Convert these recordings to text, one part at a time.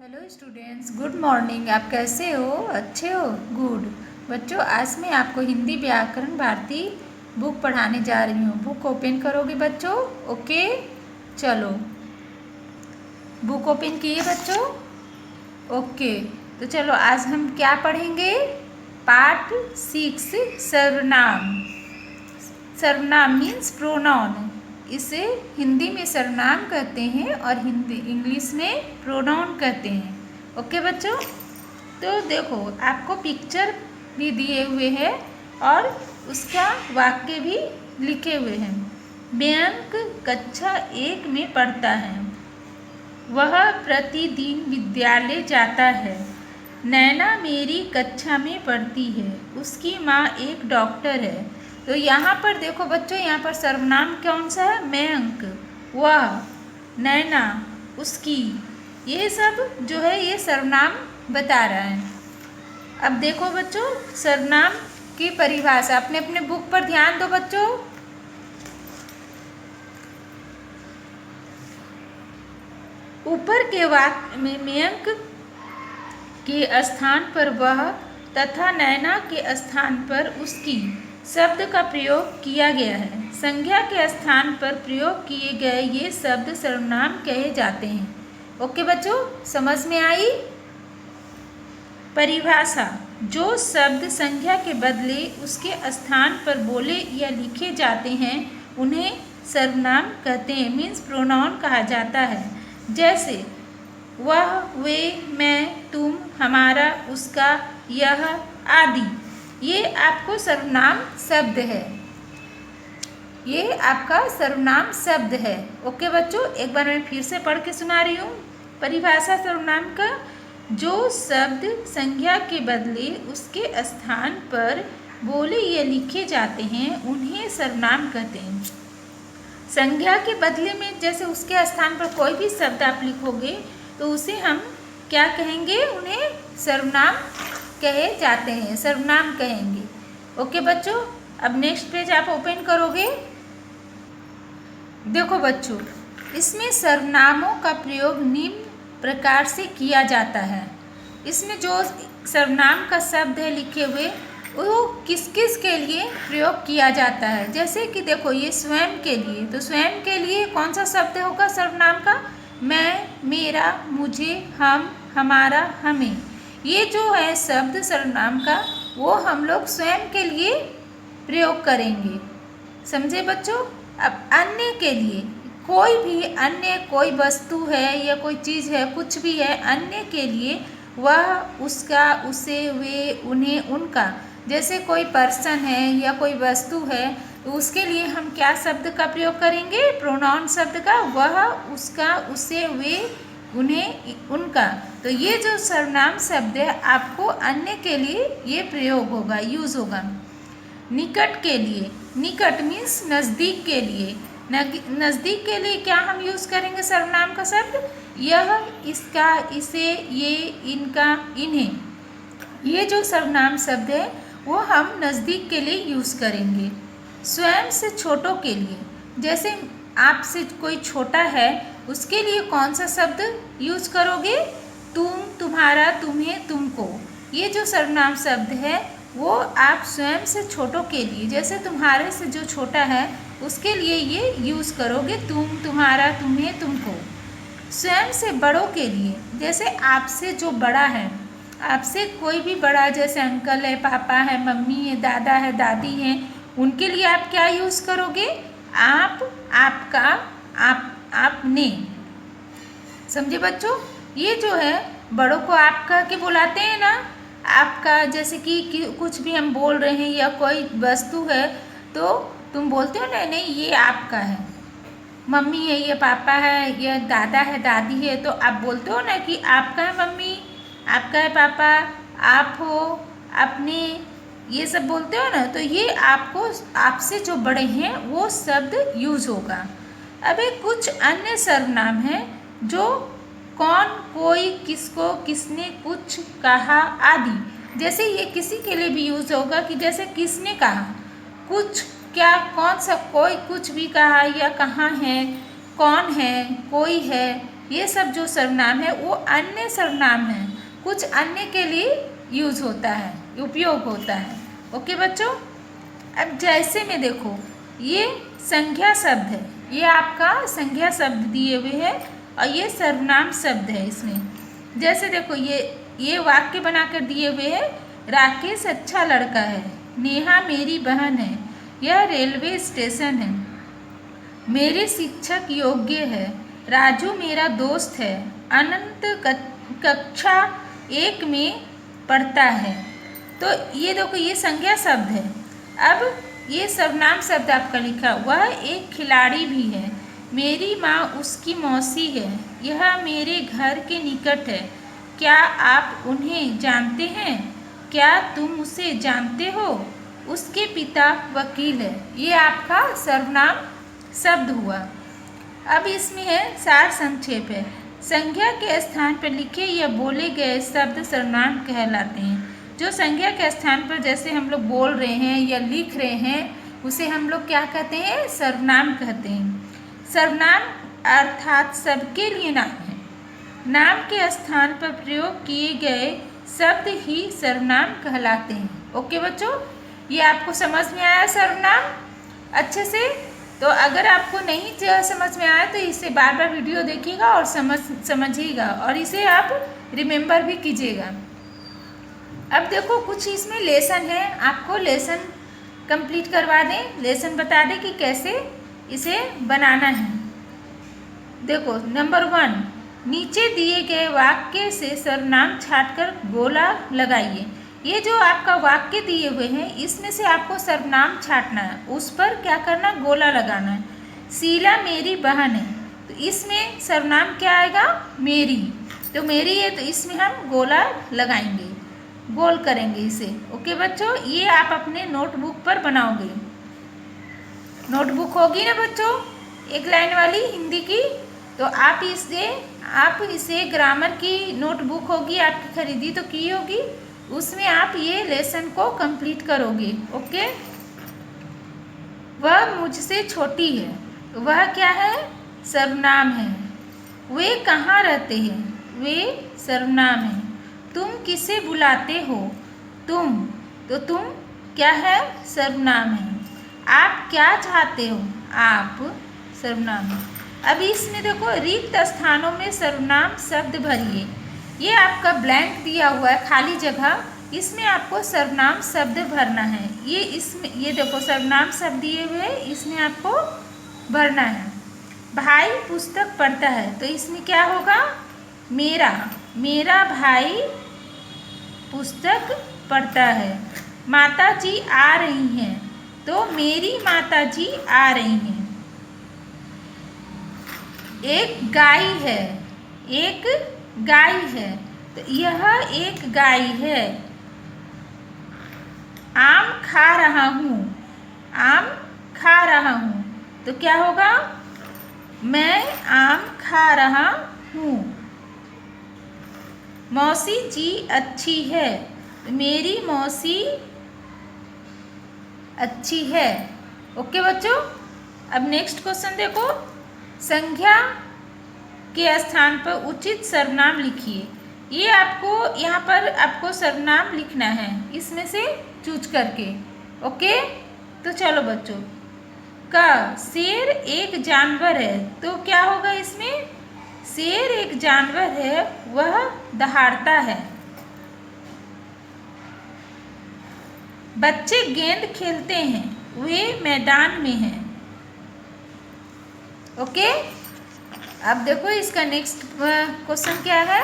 Hello students, good morning. आप कैसे हो? अच्छे हो? गुड। बच्चों, आज मैं आपको हिंदी व्याकरण भारती बुक पढ़ाने जा रही हूँ। बुक ओपन करोगे बच्चों? ओके, चलो बुक ओपन किए बच्चों? ओके, तो चलो आज हम क्या पढ़ेंगे? पार्ट 6, सर्वनाम। सर्वनाम मीन्स प्रोनाउन। इसे हिंदी में सर्वनाम कहते हैं और हिंदी इंग्लिश में प्रोनाउन कहते हैं। ओके बच्चों, तो देखो आपको पिक्चर भी दिए हुए हैं और उसका वाक्य भी लिखे हुए हैं। मयंक कक्षा 1 में पढ़ता है। वह प्रतिदिन विद्यालय जाता है। नैना मेरी कक्षा में पढ़ती है। उसकी माँ एक डॉक्टर है। तो यहाँ पर देखो बच्चों, यहाँ पर सर्वनाम कौन सा है? मयंक, वह, नैना, उसकी, ये सब जो है ये सर्वनाम बता रहा है। अब देखो बच्चों, सर्वनाम की परिभाषा अपने अपने बुक पर ध्यान दो बच्चों। ऊपर के वाक्य में मयंक के स्थान पर वह तथा नैना के स्थान पर उसकी शब्द का प्रयोग किया गया है। संज्ञा के स्थान पर प्रयोग किए गए ये शब्द सर्वनाम कहे जाते हैं। ओके बच्चों, समझ में आई? परिभाषा: जो शब्द संज्ञा के बदले उसके स्थान पर बोले या लिखे जाते हैं उन्हें सर्वनाम कहते हैं, मीन्स प्रोनाउन कहा जाता है। जैसे वह, वे, मैं, तुम, हमारा, उसका, यह आदि। ये आपको सर्वनाम शब्द है। ये आपका सर्वनाम शब्द है। ओके बच्चों, एक बार मैं फिर से पढ़ के सुना रही हूँ। परिभाषा सर्वनाम का: जो शब्द संज्ञा के बदले उसके स्थान पर बोले या लिखे जाते हैं उन्हें सर्वनाम कहते हैं। संज्ञा के बदले में जैसे उसके स्थान पर कोई भी शब्द आप लिखोगे तो उसे हम क्या कहेंगे? उन्हें सर्वनाम कहे जाते हैं, सर्वनाम कहेंगे। ओके बच्चों, अब नेक्स्ट पेज आप ओपन करोगे। देखो बच्चों, इसमें सर्वनामों का प्रयोग निम्न प्रकार से किया जाता है। इसमें जो सर्वनाम का शब्द है लिखे हुए वो किस किस के लिए प्रयोग किया जाता है। जैसे कि देखो ये स्वयं के लिए, तो स्वयं के लिए कौन सा शब्द होगा सर्वनाम का? मैं, मेरा, मुझे, हम, हमारा, हमें। ये जो है शब्द सर्वनाम का वो हम लोग स्वयं के लिए प्रयोग करेंगे। समझे बच्चों? अब अन्य के लिए, कोई भी अन्य, कोई वस्तु है या कोई चीज़ है, कुछ भी है, अन्य के लिए वह, उसका, उसे, वे, उन्हें, उनका। जैसे कोई पर्सन है या कोई वस्तु है तो उसके लिए हम क्या शब्द का प्रयोग करेंगे? प्रोनाउन शब्द का। वह, उसका, उसे, वे, उन्हें, उनका। तो ये जो सर्वनाम शब्द है आपको अन्य के लिए ये प्रयोग होगा, यूज होगा। निकट के लिए, निकट मीन्स नज़दीक के लिए। नज़दीक के लिए क्या हम यूज़ करेंगे सर्वनाम का शब्द? यह, इसका, इसे, ये, इनका, इन्हें। ये जो सर्वनाम शब्द है वो हम नज़दीक के लिए यूज़ करेंगे। स्वयं से छोटों के लिए, जैसे आपसे कोई छोटा है उसके लिए कौन सा शब्द यूज करोगे? तुम, तुम्हारा, तुम्हें, तुमको। ये जो सर्वनाम शब्द है वो आप स्वयं से छोटों के लिए, जैसे तुम्हारे से जो छोटा है उसके लिए ये यूज़ करोगे, तुम, तुम्हारा, तुम्हें, तुमको। स्वयं से बड़ों के लिए, जैसे आपसे जो बड़ा है, आपसे कोई भी बड़ा, जैसे अंकल है, पापा है, मम्मी है, दादा है, दादी है, उनके लिए आप क्या यूज़ करोगे? आप, आपका, आपने। समझे बच्चों? ये जो है बड़ों को आप कह के बुलाते हैं ना, आपका। जैसे कि कुछ भी हम बोल रहे हैं या कोई वस्तु है तो तुम बोलते हो ना, नहीं ये आपका है, मम्मी है, ये पापा है, ये दादा है, दादी है, तो आप बोलते हो ना कि आपका है मम्मी, आपका है पापा, आप हो, अपने, ये सब बोलते हो ना। तो ये आपको, आपसे जो बड़े हैं वो शब्द यूज होगा। अब एक कुछ अन्य सर्वनाम हैं जो कौन, कोई, किसको, किसने, कुछ, कहा आदि। जैसे ये किसी के लिए भी यूज होगा कि जैसे किसने कहा, कुछ, क्या, कौन सा, कोई कुछ भी कहा, या कहाँ है, कौन है, कोई है, ये सब जो सर्वनाम है वो अन्य सर्वनाम है, कुछ अन्य के लिए यूज होता है, उपयोग होता है। ओके बच्चों, अब जैसे में देखो ये संज्ञा शब्द है, ये आपका संज्ञा शब्द दिए हुए हैं और ये सर्वनाम शब्द है। इसमें जैसे देखो ये वाक्य बनाकर दिए हुए हैं, राकेश अच्छा लड़का है, नेहा मेरी बहन है, यह रेलवे स्टेशन है, मेरे शिक्षक योग्य है, राजू मेरा दोस्त है, अनंत कक्षा 1 में पढ़ता है। तो ये देखो ये संज्ञा शब्द है। अब ये सर्वनाम शब्द आपका लिखा, वह एक खिलाड़ी भी है, मेरी माँ उसकी मौसी है, यह मेरे घर के निकट है, क्या आप उन्हें जानते हैं, क्या तुम उसे जानते हो, उसके पिता वकील है। ये आपका सर्वनाम शब्द हुआ। अब इसमें है सार संक्षेप है, संज्ञा के स्थान पर लिखे या बोले गए शब्द सर्वनाम कहलाते हैं। जो संज्ञा के स्थान पर जैसे हम लोग बोल रहे हैं या लिख रहे हैं उसे हम लोग क्या कहते हैं, सर्वनाम कहते हैं। सर्वनाम अर्थात सबके लिए नाम है, नाम के स्थान पर प्रयोग किए गए शब्द ही सर्वनाम कहलाते हैं। ओके बच्चों, ये आपको समझ में आया सर्वनाम अच्छे से? तो अगर आपको नहीं समझ में आया तो इसे बार बार वीडियो देखिएगा और समझिएगा और इसे आप रिमेम्बर भी कीजिएगा। अब देखो कुछ इसमें लेसन है, आपको लेसन कंप्लीट करवा दें, लेसन बता दें कि कैसे इसे बनाना है। देखो नंबर 1, नीचे दिए गए वाक्य से सर्वनाम छांटकर गोला लगाइए। ये जो आपका वाक्य दिए हुए हैं इसमें से आपको सर्वनाम छांटना है, उस पर क्या करना, गोला लगाना है। शीला मेरी बहन है, तो इसमें सर्वनाम क्या आएगा, मेरी। तो मेरी है तो इसमें हम गोला लगाएंगे, गोल करेंगे इसे। ओके बच्चों, ये आप अपने नोटबुक पर बनाओगे। नोटबुक होगी ना बच्चों, एक लाइन वाली हिंदी की, तो आप इसे ग्रामर की नोटबुक होगी आपकी खरीदी तो की होगी, उसमें आप ये लेसन को कंप्लीट करोगे। ओके, वह मुझसे छोटी है, वह क्या है, सर्वनाम है। वे कहाँ रहते हैं, वे सर्वनाम है। तुम किसे बुलाते हो, तुम, तो तुम क्या है, सर्वनाम है। आप क्या चाहते हो, आप सर्वनाम है। अब इसमें देखो रिक्त स्थानों में सर्वनाम शब्द भरिए। ये आपका ब्लैंक दिया हुआ है, खाली जगह, इसमें आपको सर्वनाम शब्द भरना है। ये देखो सर्वनाम शब्द दिए हुए हैं, इसमें आपको भरना है। भाई पुस्तक पढ़ता है, तो इसमें क्या होगा, मेरा भाई पुस्तक पढ़ता है। माता जी आ रही हैं, तो मेरी माता जी आ रही हैं। एक गाय है, तो यह एक गाय है। आम खा रहा हूँ, तो क्या होगा, मैं आम खा रहा हूँ। मौसी जी अच्छी है, मेरी मौसी अच्छी है। ओके बच्चों, अब नेक्स्ट क्वेश्चन देखो, संज्ञा के स्थान पर उचित सर्वनाम लिखिए। ये आपको यहाँ पर आपको सर्वनाम लिखना है, इसमें से चूज करके। ओके, तो चलो बच्चों, शेर एक जानवर है, तो क्या होगा इसमें, शेर एक जानवर है, वह दहाड़ता है। बच्चे गेंद खेलते हैं, वे मैदान में हैं। ओके, अब देखो इसका नेक्स्ट क्वेश्चन क्या है,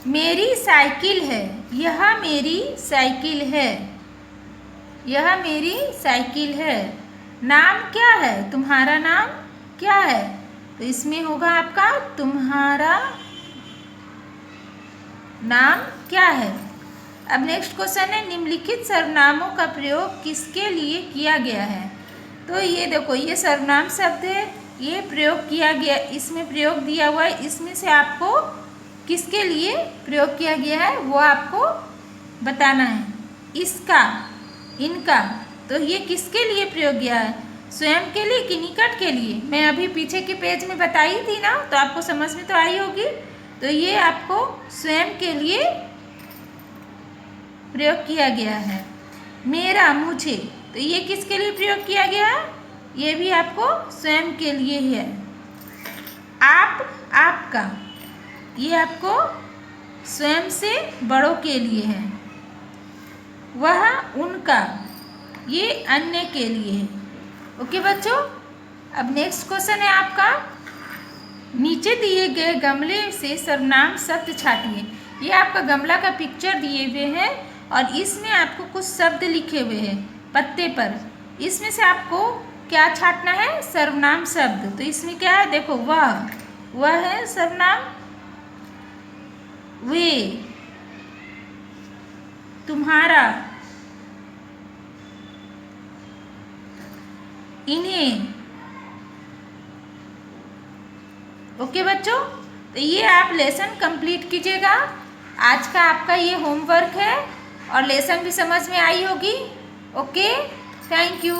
मेरी साइकिल है, यह मेरी साइकिल है, यह मेरी साइकिल है। नाम क्या है, तुम्हारा नाम क्या है, तो इसमें होगा आपका तुम्हारा नाम क्या है। अब नेक्स्ट क्वेश्चन है, निम्नलिखित सर्वनामों का प्रयोग किसके लिए किया गया है। तो ये देखो ये सर्वनाम शब्द है, ये प्रयोग किया गया, इसमें प्रयोग दिया हुआ है, इसमें से आपको किसके लिए प्रयोग किया गया है वो आपको बताना है। इसका, इनका, तो ये किसके लिए प्रयोग किया है, स्वयं के लिए कि निकट के लिए? मैं अभी पीछे के पेज में बताई थी ना, तो आपको समझ में तो आई होगी। तो ये आपको स्वयं के लिए प्रयोग किया गया है। मेरा, मुझे, तो ये किसके लिए प्रयोग किया गया है? ये भी आपको स्वयं के लिए है। आप, आपका, ये आपको स्वयं से बड़ों के लिए है। वह, उनका, ये अन्य के लिए है। ओके बच्चों, अब नेक्स्ट क्वेश्चन है आपका, नीचे दिए गए गमले से सर्वनाम शब्द छाटिए। ये आपका गमला का पिक्चर दिए हुए हैं और इसमें आपको कुछ शब्द लिखे हुए हैं पत्ते पर। इसमें से आपको क्या छाटना है? सर्वनाम शब्द। तो इसमें क्या है? देखो, वह है सर्वनाम, वे, तुम्हारा, इन्हें। ओके बच्चों, तो ये आप लेसन कंप्लीट कीजिएगा। आज का आपका ये होमवर्क है और लेसन भी समझ में आई होगी। Okay, thank you.